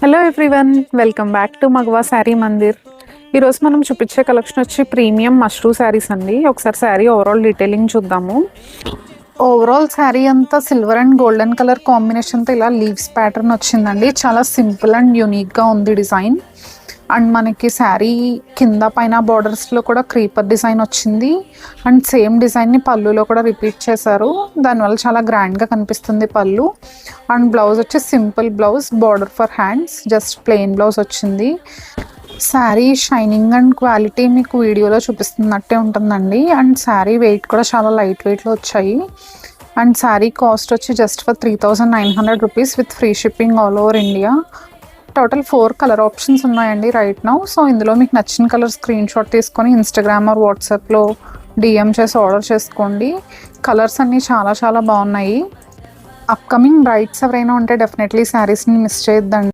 Hello everyone, welcome back to Magava Saree Mandir. ఈరోజు మనం చూపించే కలెక్షన్ వచ్చి ప్రీమియం మష్రూ శారీస్ అండి. ఒకసారి శారీ ఓవరాల్ డీటెయిలింగ్ చూద్దాము. ఓవరాల్ శారీ అంతా సిల్వర్ అండ్ గోల్డెన్ కలర్ కాంబినేషన్తో ఇలా లీవ్స్ ప్యాటర్న్ వచ్చిందండి. చాలా సింపుల్ అండ్ యూనిక్గా ఉంది డిజైన్. అండ్ మనకి శారీ కింద పైన బార్డర్స్లో కూడా క్రీపర్ డిజైన్ వచ్చింది. అండ్ సేమ్ డిజైన్ని పళ్ళులో కూడా రిపీట్ చేశారు. దానివల్ల చాలా గ్రాండ్గా కనిపిస్తుంది పళ్ళు. అండ్ బ్లౌజ్ వచ్చి simple blouse, border for hands, just plain blouse వచ్చింది. శారీ షైనింగ్ అండ్ క్వాలిటీ మీకు వీడియోలో చూపిస్తున్నట్టే ఉంటుందండి. అండ్ శారీ వెయిట్ కూడా చాలా లైట్ వెయిట్లో వచ్చాయి. అండ్ శారీ కాస్ట్ వచ్చి just for 3900 rupees with free shipping all over India. Total 4 colour options ఉన్నాయండి రైట్ నౌ. సో ఇందులో మీకు నచ్చిన కలర్ స్క్రీన్ షాట్ తీసుకొని ఇన్స్టాగ్రామ్ ఆర్ వాట్సాప్లో డిఎం చేసి ఆర్డర్ చేసుకోండి. కలర్స్ అన్నీ చాలా చాలా బాగున్నాయి. అప్కమింగ్ బ్రైడ్స్ ఎవరైనా ఉంటే డెఫినెట్లీ శారీస్ని మిస్ చేయొద్దండి.